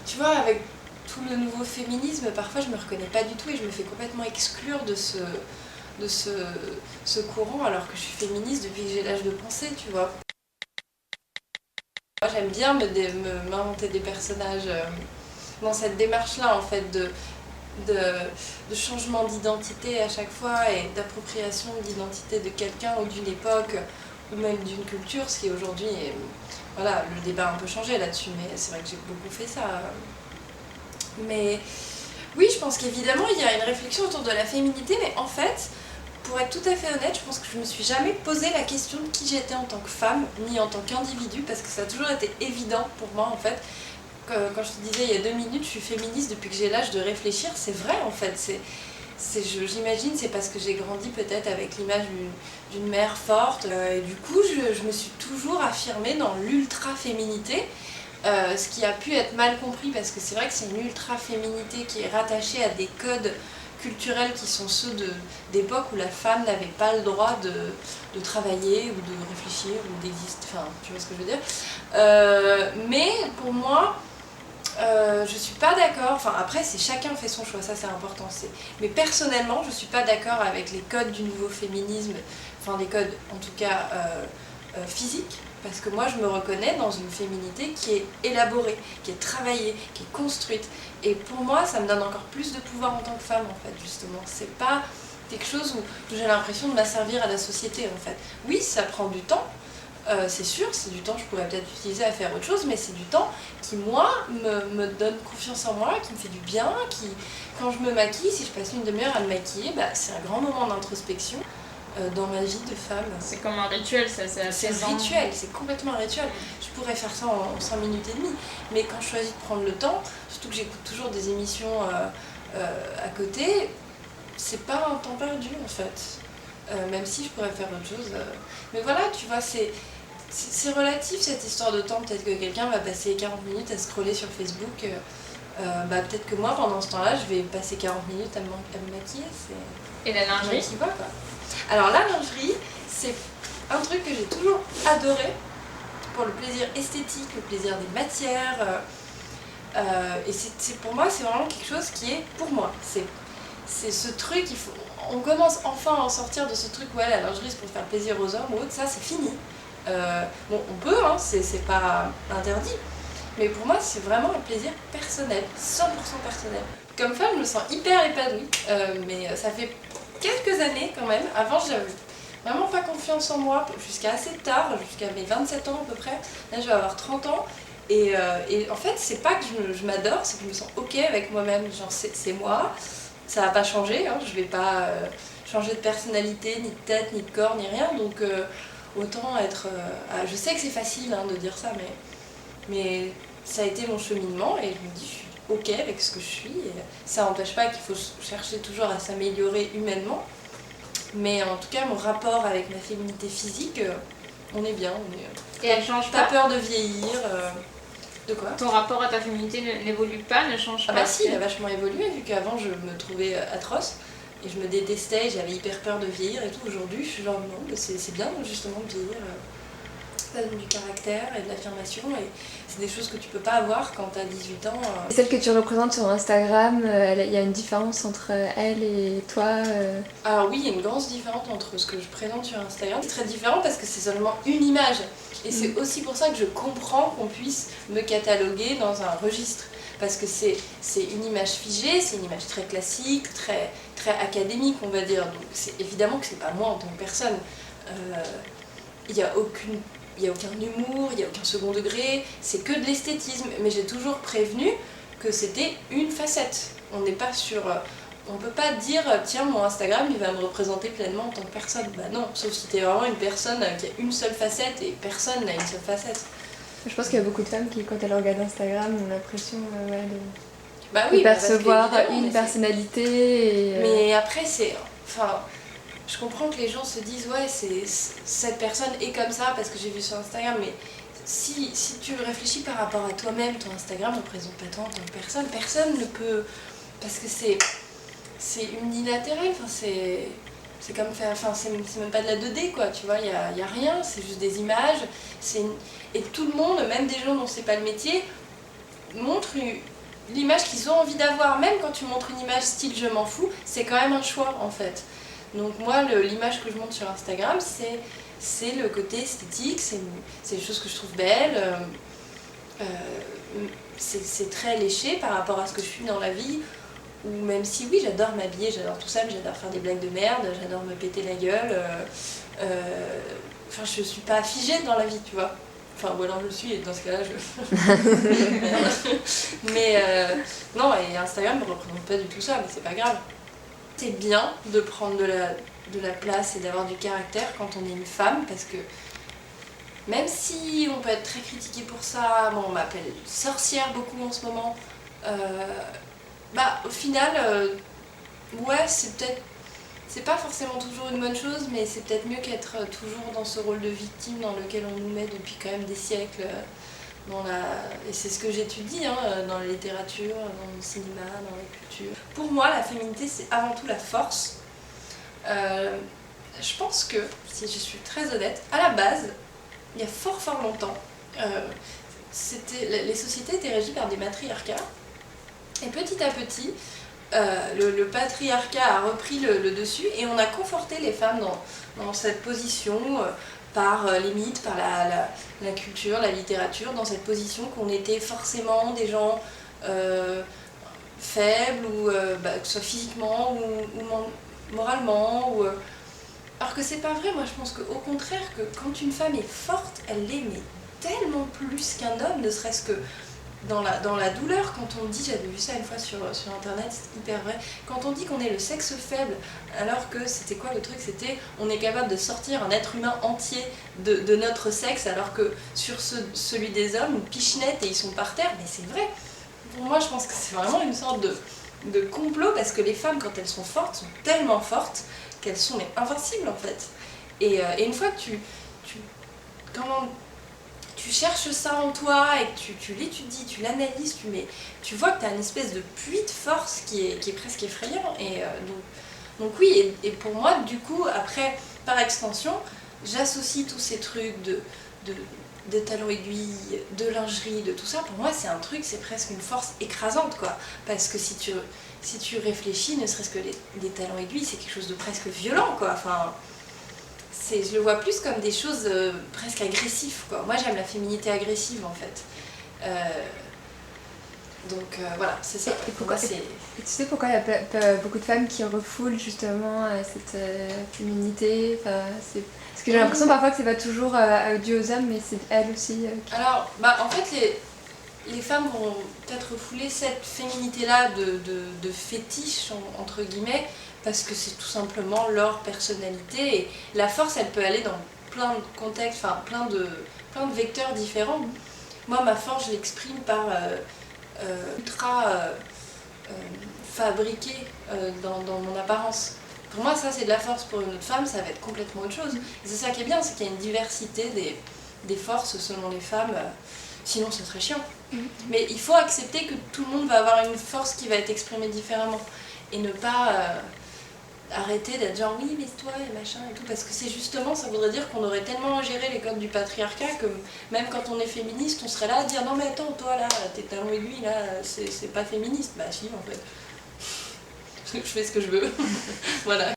tu vois, avec tout le nouveau féminisme, parfois je me reconnais pas du tout et je me fais complètement exclure de ce courant alors que je suis féministe depuis que j'ai l'âge de penser, tu vois. Moi j'aime bien m'inventer des personnages dans cette démarche-là en fait de changement d'identité à chaque fois et d'appropriation d'identité de quelqu'un ou d'une époque ou même d'une culture, ce qui aujourd'hui est... Voilà, le débat a un peu changé là-dessus, mais c'est vrai que j'ai beaucoup fait ça. Mais oui, je pense qu'évidemment, il y a une réflexion autour de la féminité, mais en fait, pour être tout à fait honnête, je pense que je me suis jamais posé la question de qui j'étais en tant que femme, ni en tant qu'individu, parce que ça a toujours été évident pour moi, en fait. Quand je te disais il y a 2 minutes, je suis féministe depuis que j'ai l'âge de réfléchir, c'est vrai, en fait. J'imagine c'est parce que j'ai grandi peut-être avec l'image d'une mère forte. Et du coup, je me suis toujours affirmée dans l'ultra-féminité. Ce qui a pu être mal compris parce que c'est vrai que c'est une ultra-féminité qui est rattachée à des codes culturels qui sont ceux d'époques où la femme n'avait pas le droit de travailler ou de réfléchir ou d'exister, enfin tu vois ce que je veux dire. Mais pour moi, je suis pas d'accord, enfin après c'est chacun fait son choix, ça c'est important, mais personnellement je suis pas d'accord avec les codes du nouveau féminisme, enfin les codes en tout cas physiques, parce que moi je me reconnais dans une féminité qui est élaborée, qui est travaillée, qui est construite, et pour moi ça me donne encore plus de pouvoir en tant que femme en fait justement, c'est pas quelque chose où j'ai l'impression de m'asservir à la société en fait. Oui ça prend du temps, c'est sûr, c'est du temps que je pourrais peut-être utiliser à faire autre chose, mais c'est du temps qui, moi, me donne confiance en moi, qui me fait du bien, quand je me maquille, si je passe une demi-heure à me maquiller, bah, c'est un grand moment d'introspection dans ma vie de femme. C'est comme un rituel, ça, c'est un rituel, c'est complètement un rituel. Je pourrais faire ça en 5 minutes et demie, mais quand je choisis de prendre le temps, surtout que j'écoute toujours des émissions à côté, c'est pas un temps perdu en fait. Même si je pourrais faire autre chose. Mais voilà, tu vois, c'est relatif cette histoire de temps. Peut-être que quelqu'un va passer 40 minutes à scroller sur Facebook. Peut-être que moi, pendant ce temps-là, je vais passer 40 minutes à me maquiller. Et la lingerie quoi. Alors la lingerie, c'est un truc que j'ai toujours adoré pour le plaisir esthétique, le plaisir des matières. Et pour moi, c'est vraiment quelque chose qui est pour moi. C'est ce truc, on commence enfin à en sortir de ce truc, ouais, la lingerie c'est pour faire plaisir aux hommes ou autre, ça c'est fini. Bon, on peut, hein, c'est pas interdit, mais pour moi c'est vraiment un plaisir personnel, 100% personnel. Comme femme, je me sens hyper épanouie, mais ça fait quelques années quand même. Avant, j'avais vraiment pas confiance en moi, jusqu'à assez tard, jusqu'à mes 27 ans à peu près. Là, je vais avoir 30 ans. Et en fait, c'est pas que je m'adore, c'est que je me sens ok avec moi-même. Genre, c'est moi, ça va pas changer, hein, je vais pas changer de personnalité, ni de tête, ni de corps, ni rien. Donc, autant être. Je sais que c'est facile hein, de dire ça, mais ça a été mon cheminement et je me dis, je suis ok avec ce que je suis. Et ça n'empêche pas qu'il faut chercher toujours à s'améliorer humainement. Mais en tout cas, mon rapport avec ma féminité physique, on est bien. Et elle change pas. Pas peur de vieillir. De quoi ? Ton rapport à ta féminité n'évolue pas, ne change pas? Ah bah si, il a vachement évolué, vu qu'avant je me trouvais atroce et je me détestais, j'avais hyper peur de vieillir et tout. Aujourd'hui, je suis genre non, c'est bien justement de vieillir. Ça donne du caractère et de l'affirmation et c'est des choses que tu peux pas avoir quand t'as 18 ans. Celle que tu représentes sur Instagram, il y a une différence entre elle et toi Alors oui, il y a une grande différence entre ce que je présente sur Instagram. C'est très différent parce que c'est seulement une image. Et c'est aussi pour ça que je comprends qu'on puisse me cataloguer dans un registre. Parce que c'est une image figée, c'est une image très classique, très, très académique on va dire. Donc c'est évidemment que c'est pas moi en tant que personne. Il n'y a aucun humour, il n'y a aucun second degré, c'est que de l'esthétisme. Mais j'ai toujours prévenu que c'était une facette. On n'est pas sur... On peut pas dire, tiens, mon Instagram, il va me représenter pleinement en tant que personne. Bah non, sauf si t'es vraiment une personne qui a une seule facette et personne n'a une seule facette. Je pense qu'il y a beaucoup de femmes qui, quand elles regardent Instagram, ont l'impression de percevoir une personnalité. Mais après, je comprends que les gens se disent, ouais, cette personne est comme ça parce que j'ai vu sur Instagram, mais si tu réfléchis par rapport à toi-même, ton Instagram ne représente pas toi en tant que personne. Personne ne peut... Parce que c'est unilatéral, c'est comme faire, c'est même pas de la 2D quoi, tu vois, il y a rien, c'est juste des images, et tout le monde, même des gens dont c'est pas le métier, montrent l'image qu'ils ont envie d'avoir, même quand tu montres une image style je m'en fous, c'est quand même un choix en fait. Donc moi, l'image que je montre sur Instagram, c'est le côté esthétique, c'est des choses que je trouve belles, c'est très léché par rapport à ce que je suis dans la vie, ou même si oui, j'adore m'habiller, j'adore tout ça, mais j'adore faire des blagues de merde, j'adore me péter la gueule, enfin je suis pas figée dans la vie, tu vois. Enfin, ou alors je le suis, et dans ce cas-là, mais non, et Instagram ne représente pas du tout ça, mais c'est pas grave. C'est bien de prendre de la place et d'avoir du caractère quand on est une femme, parce que même si on peut être très critiqué pour ça, bon, on m'appelle sorcière beaucoup en ce moment, au final, ouais, c'est pas forcément toujours une bonne chose, mais c'est peut-être mieux qu'être toujours dans ce rôle de victime dans lequel on nous met depuis quand même des siècles. Et c'est ce que j'étudie dans la littérature, dans le cinéma, dans la culture. Pour moi, la féminité, c'est avant tout la force. Je pense que, si je suis très honnête, à la base, il y a fort longtemps, les sociétés étaient régies par des matriarcats. Et petit à petit, le patriarcat a repris le dessus et on a conforté les femmes dans cette position par les mythes, par la culture, la littérature, dans cette position qu'on était forcément des gens faibles, ou que ce soit physiquement ou moralement. Alors que c'est pas vrai, moi je pense qu'au contraire, que quand une femme est forte, elle l'est mais tellement plus qu'un homme, ne serait-ce que dans la douleur, quand on dit, j'avais vu ça une fois sur internet, c'est hyper vrai, quand on dit qu'on est le sexe faible, alors que c'était quoi le truc, c'était on est capable de sortir un être humain entier de notre sexe, alors que sur celui des hommes, on pichenette et ils sont par terre, mais c'est vrai. Pour moi, je pense que c'est vraiment une sorte de complot, parce que les femmes, quand elles sont fortes, sont tellement fortes qu'elles sont invincibles en fait. Et une fois que tu cherches ça en toi et que tu l'étudies, tu l'analyses, tu vois que tu as une espèce de puits de force qui est presque effrayant. Et donc oui, et pour moi, du coup, après, par extension, j'associe tous ces trucs de talons aiguilles, de lingerie, de tout ça. Pour moi, c'est un truc, c'est presque une force écrasante, quoi. Parce que si tu réfléchis, ne serait-ce que les talons aiguilles, c'est quelque chose de presque violent, quoi. Enfin, je le vois plus comme des choses presque agressives, quoi. Moi, j'aime la féminité agressive, en fait. Donc voilà, c'est ça. Et tu sais pourquoi il y a pas beaucoup de femmes qui refoulent justement cette féminité, parce que j'ai l'impression parfois que c'est pas toujours dû aux hommes, mais c'est elles aussi Alors, en fait, les femmes vont peut-être refouler cette féminité-là de fétiche, entre guillemets, parce que c'est tout simplement leur personnalité. Et la force, elle peut aller dans plein de contextes, enfin plein de vecteurs différents. Moi, ma force, je l'exprime par ultra fabriquée dans mon apparence. Pour moi, ça, c'est de la force. Pour une autre femme, ça va être complètement autre chose. Et c'est ça qui est bien, c'est qu'il y a une diversité des forces selon les femmes. Sinon, ce serait chiant. Mais il faut accepter que tout le monde va avoir une force qui va être exprimée différemment. Et ne pas arrêter d'être genre oui, mais toi et machin et tout. Parce que c'est justement, ça voudrait dire qu'on aurait tellement géré les codes du patriarcat que même quand on est féministe, on serait là à dire non, mais attends, toi là, tes talons aiguilles là, c'est pas féministe. Bah si, en fait. Je fais ce que je veux. Voilà.